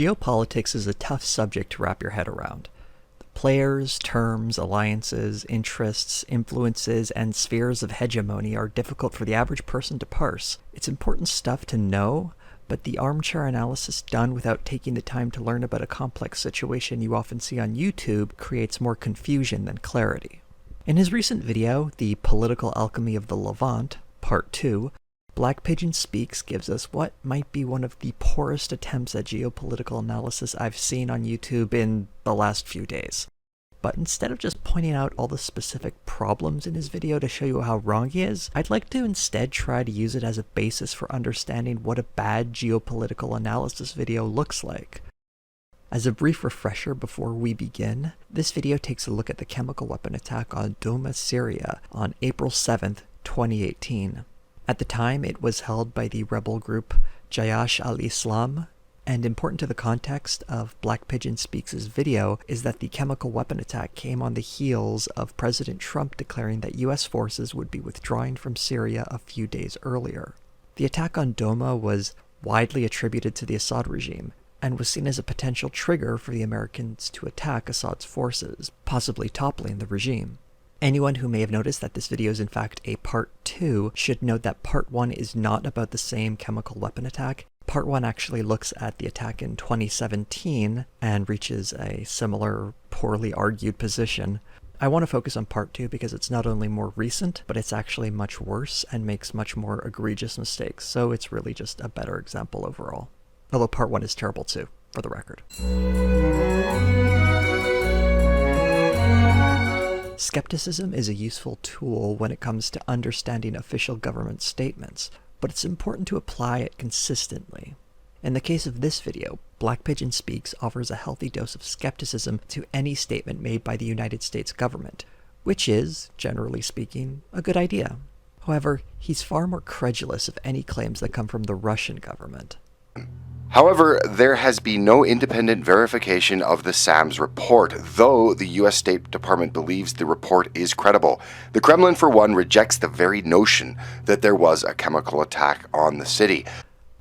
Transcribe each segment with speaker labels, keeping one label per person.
Speaker 1: Geopolitics is a tough subject to wrap your head around. The players, terms, alliances, interests, influences, and spheres of hegemony are difficult for the average person to parse. It's important stuff to know, but the armchair analysis done without taking the time to learn about a complex situation you often see on YouTube creates more confusion than clarity. In his recent video, The Political Alchemy of the Levant, Part 2, Black Pigeon Speaks gives us what might be one of the poorest attempts at geopolitical analysis I've seen on YouTube in the last few days. But instead of just pointing out all the specific problems in his video to show you how wrong he is, I'd like to instead try to use it as a basis for understanding what a bad geopolitical analysis video looks like. As a brief refresher before we begin, this video takes a look at the chemical weapon attack on Douma, Syria on April 7th, 2018. At the time, it was held by the rebel group Jaish al-Islam, and important to the context of Black Pigeon Speaks' video is that the chemical weapon attack came on the heels of President Trump declaring that US forces would be withdrawing from Syria a few days earlier. The attack on Douma was widely attributed to the Assad regime, and was seen as a potential trigger for the Americans to attack Assad's forces, possibly toppling the regime. Anyone who may have noticed that this video is in fact a Part 2 should note that Part 1 is not about the same chemical weapon attack. Part 1 actually looks at the attack in 2017 and reaches a similar, poorly argued position. I want to focus on Part 2 because it's not only more recent, but it's actually much worse and makes much more egregious mistakes, so it's really just a better example overall. Although Part 1 is terrible too, for the record. Skepticism is a useful tool when it comes to understanding official government statements, but it's important to apply it consistently. In the case of this video, Black Pigeon Speaks offers a healthy dose of skepticism to any statement made by the United States government, which is, generally speaking, a good idea. However, he's far more credulous of any claims that come from the Russian government.
Speaker 2: However, there has been no independent verification of the SAM's report, though the US State Department believes the report is credible. The Kremlin, for one, rejects the very notion that there was a chemical attack on the city.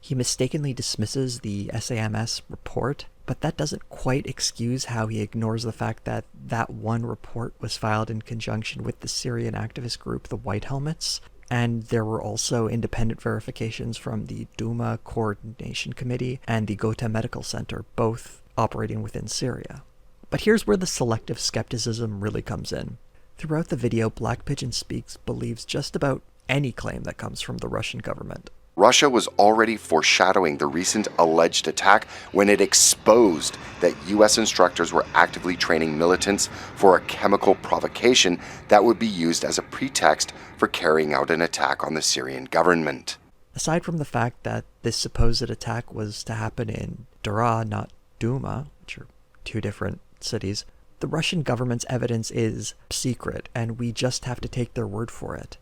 Speaker 1: He mistakenly dismisses the SAMS report, but that doesn't quite excuse how he ignores the fact that that one report was filed in conjunction with the Syrian activist group, the White Helmets, and there were also independent verifications from the Douma Coordination Committee and the Ghouta Medical Center, both operating within Syria. But here's where the selective skepticism really comes in. Throughout the video, Black Pigeon Speaks believes just about any claim that comes from the Russian government.
Speaker 2: Russia was already foreshadowing the recent alleged attack when it exposed that US instructors were actively training militants for a chemical provocation that would be used as a pretext for carrying out an attack on the Syrian government.
Speaker 1: Aside from the fact that this supposed attack was to happen in Daraa, not Douma, which are two different cities, the Russian government's evidence is secret, and we just have to take their word for it.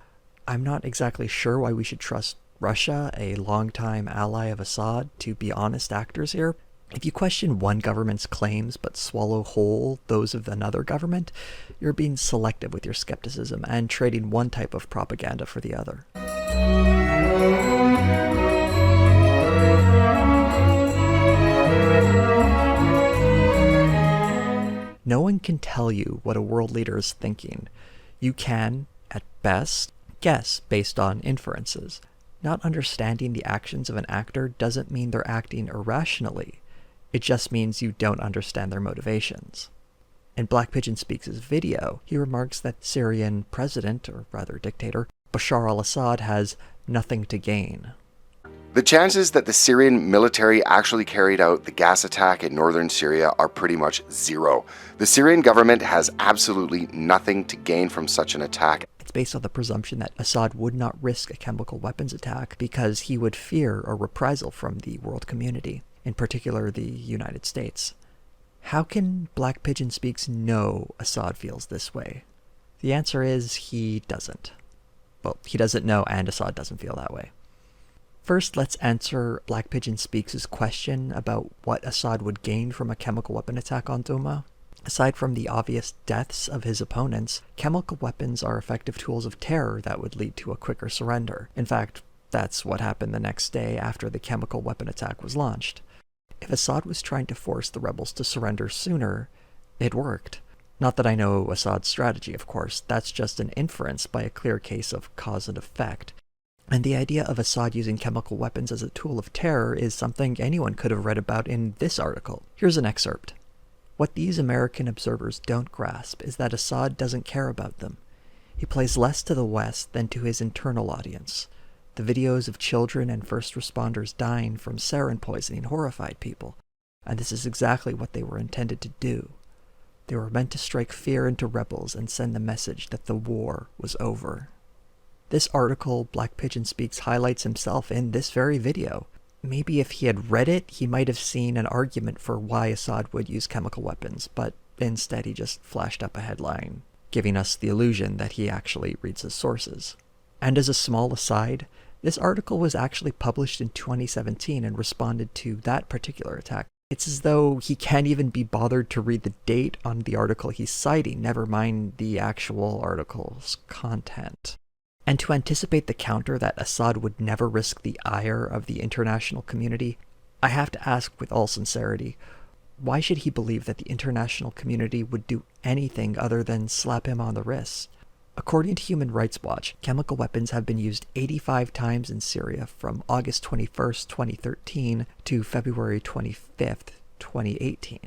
Speaker 1: I'm not exactly sure why we should trust Russia, a longtime ally of Assad, to be honest actors here. If you question one government's claims but swallow whole those of another government, you're being selective with your skepticism and trading one type of propaganda for the other. No one can tell you what a world leader is thinking. You can, at best, guess based on inferences. Not understanding the actions of an actor doesn't mean they're acting irrationally. It just means you don't understand their motivations. In Black Pigeon Speaks' video, he remarks that Syrian president, or rather dictator, Bashar al-Assad has nothing to gain.
Speaker 2: The chances that the Syrian military actually carried out the gas attack in northern Syria are pretty much zero. The Syrian government has absolutely nothing to gain from such an attack.
Speaker 1: It's based on the presumption that Assad would not risk a chemical weapons attack because he would fear a reprisal from the world community, in particular the United States. How can Black Pigeon Speaks know Assad feels this way? The answer is he doesn't. Well, he doesn't know, and Assad doesn't feel that way. First, let's answer Black Pigeon Speaks' question about what Assad would gain from a chemical weapon attack on Douma. Aside from the obvious deaths of his opponents, chemical weapons are effective tools of terror that would lead to a quicker surrender. In fact, that's what happened the next day after the chemical weapon attack was launched. If Assad was trying to force the rebels to surrender sooner, it worked. Not that I know Assad's strategy, of course. That's just an inference by a clear case of cause and effect. And the idea of Assad using chemical weapons as a tool of terror is something anyone could have read about in this article. Here's an excerpt. What these American observers don't grasp is that Assad doesn't care about them. He plays less to the West than to his internal audience. The videos of children and first responders dying from sarin poisoning horrified people, and this is exactly what they were intended to do. They were meant to strike fear into rebels and send the message that the war was over. This article, Black Pigeon Speaks, highlights himself in this very video. Maybe if he had read it, he might have seen an argument for why Assad would use chemical weapons, but instead he just flashed up a headline, giving us the illusion that he actually reads his sources. And as a small aside, this article was actually published in 2017 and responded to that particular attack. It's as though he can't even be bothered to read the date on the article he's citing, never mind the actual article's content. And to anticipate the counter that Assad would never risk the ire of the international community, I have to ask with all sincerity, why should he believe that the international community would do anything other than slap him on the wrist? According to Human Rights Watch, chemical weapons have been used 85 times in Syria from August 21st, 2013 to February 25th, 2018.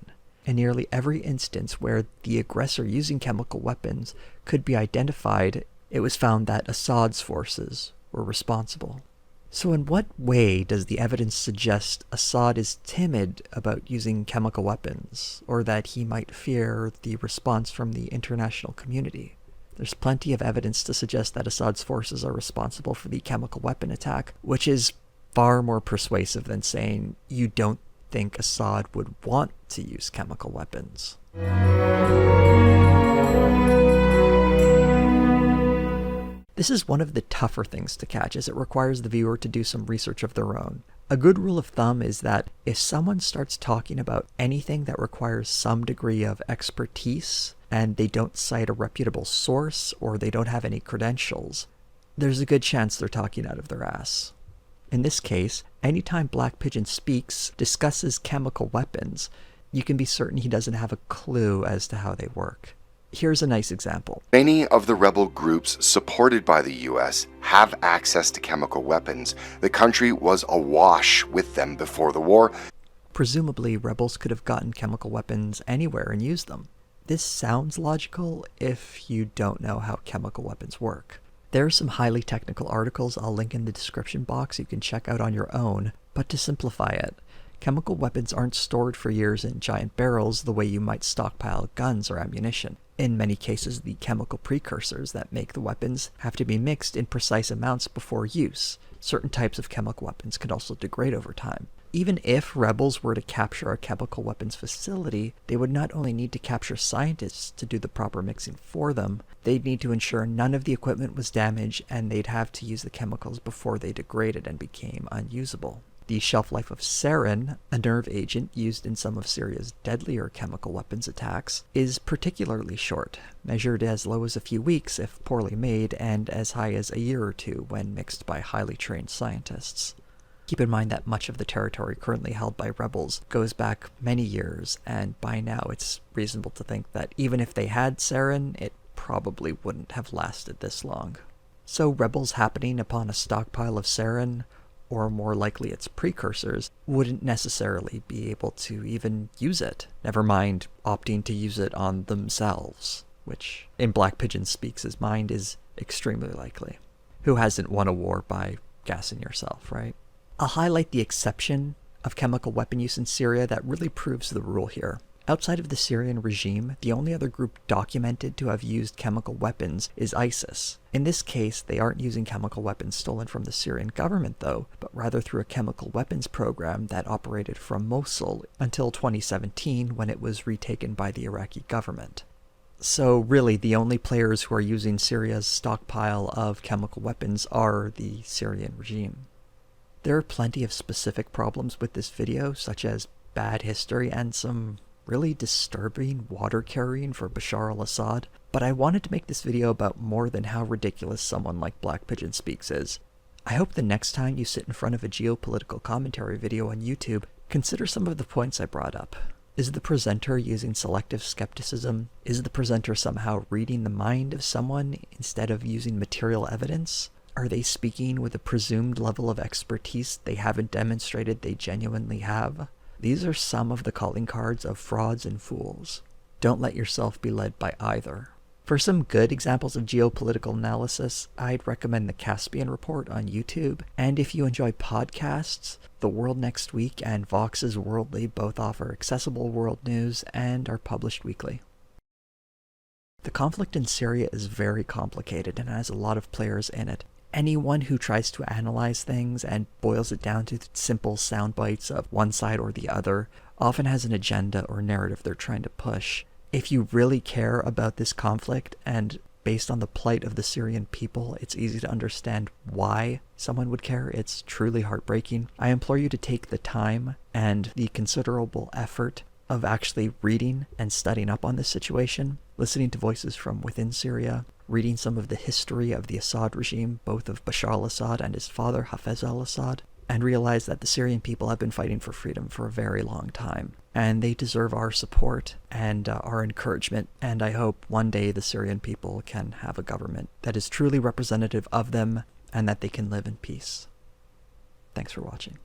Speaker 1: In nearly every instance where the aggressor using chemical weapons could be identified, it was found that Assad's forces were responsible. So in what way does the evidence suggest Assad is timid about using chemical weapons, or that he might fear the response from the international community? There's plenty of evidence to suggest that Assad's forces are responsible for the chemical weapon attack, which is far more persuasive than saying you don't think Assad would want to use chemical weapons. This is one of the tougher things to catch, as it requires the viewer to do some research of their own. A good rule of thumb is that if someone starts talking about anything that requires some degree of expertise, and they don't cite a reputable source, or they don't have any credentials, there's a good chance they're talking out of their ass. In this case, anytime Black Pigeon Speaks discusses chemical weapons, you can be certain he doesn't have a clue as to how they work. Here's a nice example.
Speaker 2: Many of the rebel groups supported by the US have access to chemical weapons. The country was awash with them before the war.
Speaker 1: Presumably, rebels could have gotten chemical weapons anywhere and used them. This sounds logical if you don't know how chemical weapons work. There are some highly technical articles I'll link in the description box you can check out on your own, but to simplify it, chemical weapons aren't stored for years in giant barrels the way you might stockpile guns or ammunition. In many cases, the chemical precursors that make the weapons have to be mixed in precise amounts before use. Certain types of chemical weapons can also degrade over time. Even if rebels were to capture a chemical weapons facility, they would not only need to capture scientists to do the proper mixing for them, they'd need to ensure none of the equipment was damaged, and they'd have to use the chemicals before they degraded and became unusable. The shelf life of sarin, a nerve agent used in some of Syria's deadlier chemical weapons attacks, is particularly short, measured as low as a few weeks if poorly made, and as high as a year or two when mixed by highly trained scientists. Keep in mind that much of the territory currently held by rebels goes back many years, and by now it's reasonable to think that even if they had sarin, it probably wouldn't have lasted this long. So rebels happening upon a stockpile of sarin, or more likely its precursors, wouldn't necessarily be able to even use it, never mind opting to use it on themselves, which in Black Pigeon Speaks' mind is extremely likely. Who hasn't won a war by gassing yourself, right? I'll highlight the exception of chemical weapon use in Syria that really proves the rule here. Outside of the Syrian regime, the only other group documented to have used chemical weapons is ISIS. In this case, they aren't using chemical weapons stolen from the Syrian government though, but rather through a chemical weapons program that operated from Mosul until 2017 when it was retaken by the Iraqi government. So really, the only players who are using Syria's stockpile of chemical weapons are the Syrian regime. There are plenty of specific problems with this video, such as bad history and some really disturbing water carrying for Bashar al-Assad, but I wanted to make this video about more than how ridiculous someone like Black Pigeon Speaks is. I hope the next time you sit in front of a geopolitical commentary video on YouTube, Consider some of the points I brought up. Is the presenter using selective skepticism? Is the presenter somehow reading the mind of someone instead of using material evidence? Are they speaking with a presumed level of expertise they haven't demonstrated they genuinely have? These are some of the calling cards of frauds and fools. Don't let yourself be led by either. For some good examples of geopolitical analysis, I'd recommend the Caspian Report on YouTube. And if you enjoy podcasts, The World Next Week and Vox's Worldy both offer accessible world news and are published weekly. The conflict in Syria is very complicated and has a lot of players in it. Anyone who tries to analyze things and boils it down to simple sound bites of one side or the other often has an agenda or narrative they're trying to push. If you really care about this conflict, and based on the plight of the Syrian people, it's easy to understand why someone would care. It's truly heartbreaking. I implore you to take the time and the considerable effort of actually reading and studying up on this situation, listening to voices from within Syria, reading some of the history of the Assad regime, both of Bashar al-Assad and his father, Hafez al-Assad, and realize that the Syrian people have been fighting for freedom for a very long time. And they deserve our support and our encouragement. And I hope one day the Syrian people can have a government that is truly representative of them and that they can live in peace. Thanks for watching.